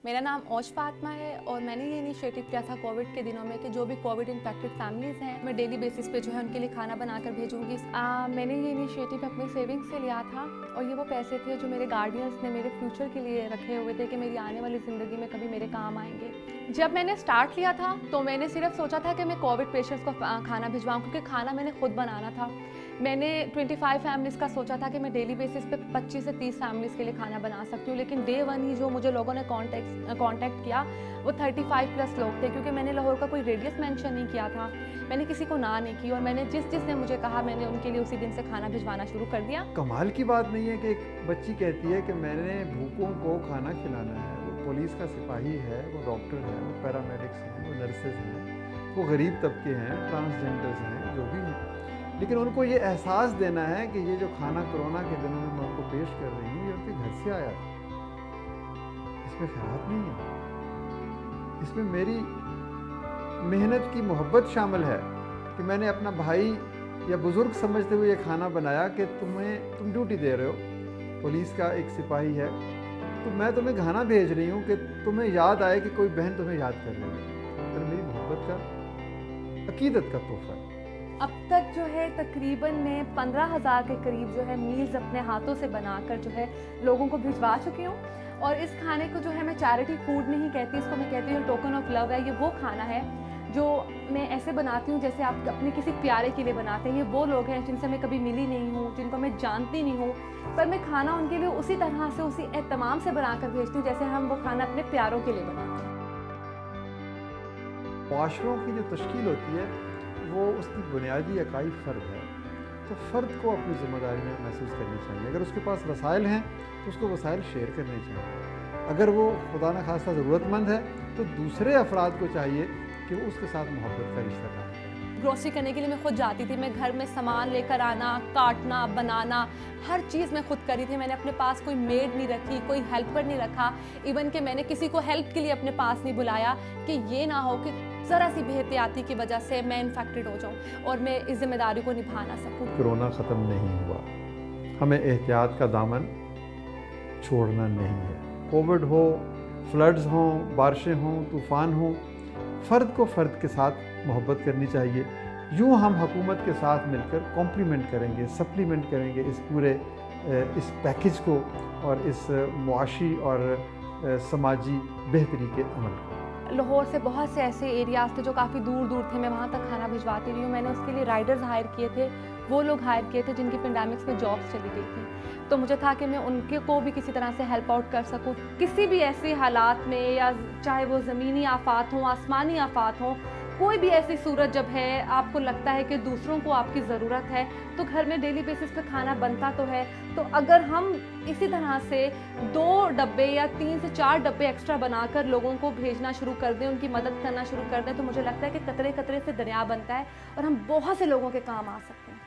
मेरा नाम औश फातमा है और मैंने ये इनिशिएटिव किया था कोविड के दिनों में कि जो भी कोविड इन्फेक्टेड फैमिलीज़ हैं मैं डेली बेसिस पे जो है उनके लिए खाना बनाकर भेजूंगी। मैंने ये इनिशिएटिव अपने सेविंग्स से लिया था और ये वो पैसे थे जो मेरे गार्डियंस ने मेरे फ्यूचर के लिए रखे हुए थे कि मेरी आने वाली ज़िंदगी में कभी मेरे काम आएंगे। जब मैंने स्टार्ट किया था तो मैंने सिर्फ सोचा था कि मैं कोविड पेशेंट्स को खाना भिजवाऊँ, क्योंकि खाना मैंने खुद बनाना था। मैंने 25 फैमिलीज़ का सोचा था कि मैं डेली बेसिस पे 25 से 30 फैमिलीज़ के लिए खाना बना सकती हूँ, लेकिन डे वन ही जो मुझे लोगों ने कांटेक्ट किया वो 35 प्लस लोग थे, क्योंकि मैंने लाहौर का कोई रेडियस मेंशन नहीं किया था, मैंने किसी को ना नहीं की और मैंने जिसने मुझे कहा मैंने उनके लिए उसी दिन से खाना भिजवाना शुरू कर दिया। कमाल की बात नहीं है कि एक बच्ची कहती है कि मैंने भूखों को खाना खिलाना है। वो पुलिस का सिपाही है, वो डॉक्टर है, वो पैरामेडिक्स हैं, वो नर्सेज हैं, वो गरीब तबके हैं, ट्रांसजेंडर्स हैं, जो भी हैं, लेकिन उनको ये एहसास देना है कि ये जो खाना कोरोना के दिनों में मैं उनको पेश कर रही हूँ ये उनके घर से आया है, इसमें खैरात नहीं है, इसमें मेरी मेहनत की मोहब्बत शामिल है कि मैंने अपना भाई या बुज़ुर्ग समझते हुए ये खाना बनाया कि तुम ड्यूटी दे रहे हो, पुलिस का एक सिपाही है, तो मैं तुम्हें खाना भेज रही हूँ कि तुम्हें याद आए कि कोई बहन तुम्हें याद कर रही है। तो मेरी मोहब्बत का, अकीदत का तोहफा है। अब तक जो है तकरीबन मैं 15,000 के करीब जो है मील्स अपने हाथों से बनाकर जो है लोगों को भिजवा चुकी हूँ। और इस खाने को जो है मैं चैरिटी फूड नहीं कहती, इसको मैं कहती हूँ टोकन ऑफ लव है। ये वो खाना है जो मैं ऐसे बनाती हूँ जैसे आप अपने किसी प्यारे के लिए बनाते हैं। ये वो लोग हैं जिनसे मैं कभी मिली नहीं हूँ, जिनको मैं जानती नहीं हूँ, पर मैं खाना उनके लिए उसी तरह से, उसी एहतमाम से बनाकर भेजती हूँ जैसे हम वो खाना अपने प्यारों के लिए बनाते हैं। मुआशरों की जो तश्कील होती है वो उसकी बुनियादी इकाई फ़र्द है, तो फ़र्द को अपनी ज़िम्मेदारी में महसूस करनी चाहिए। अगर उसके पास वसाइल हैं तो उसको वसाइल शेयर करने चाहिए। अगर वो खुदा न खास्ता ज़रूरतमंद है तो दूसरे अफराद को चाहिए कि वो उसके साथ मोहब्बत का रिश्ता कायम करें। ग्रोसरी करने के लिए मैं खुद जाती थी, मैं घर में सामान लेकर आना, काटना, बनाना, हर चीज़ मैं खुद करी थी। मैंने अपने पास कोई मेड नहीं रखी, कोई हेल्पर नहीं रखा, इवन कि मैंने किसी को हेल्प के लिए अपने पास नहीं बुलाया कि ये ना हो कि ज़रा सी बेहतियाती की वजह से मैं इन्फेक्टेड हो जाऊँ और मैं इस जिम्मेदारी को निभा ना सकूँ। कोरोना ख़त्म नहीं हुआ, हमें एहतियात का दामन छोड़ना नहीं है। कोविड हो, फ्लड्स हों, बारिशें हों, तूफ़ान हों, फ़र्द को फ़र्द के साथ मोहब्बत करनी चाहिए। यूँ हम हुकूमत के साथ मिलकर कॉम्प्लीमेंट करेंगे, सप्लीमेंट करेंगे इस पूरे इस पैकेज को और इस मुआशी और समाजी बेहतरी के अमल को। लाहौर से बहुत से ऐसे एरियाज़ थे जो काफ़ी दूर दूर थे, मैं वहाँ तक खाना भिजवाती रही हूँ। मैंने उसके लिए राइडर्स हायर किए थे, वो लोग हायर किए थे जिनकी पेंडेमिक्स में जॉब्स चली गई थी, तो मुझे था कि मैं उनके को भी किसी तरह से हेल्प आउट कर सकूँ किसी भी ऐसे हालात में, या चाहे वो ज़मीनी आफात हों, आसमानी आफात हों, कोई भी ऐसी सूरत जब है आपको लगता है कि दूसरों को आपकी ज़रूरत है, तो घर में डेली बेसिस पे खाना बनता तो है। तो अगर हम इसी तरह से 2 डब्बे या 3 से 4 डब्बे एक्स्ट्रा बनाकर लोगों को भेजना शुरू कर दें, उनकी मदद करना शुरू कर दें, तो मुझे लगता है कि कतरे कतरे से दरिया बनता है और हम बहुत से लोगों के काम आ सकते हैं।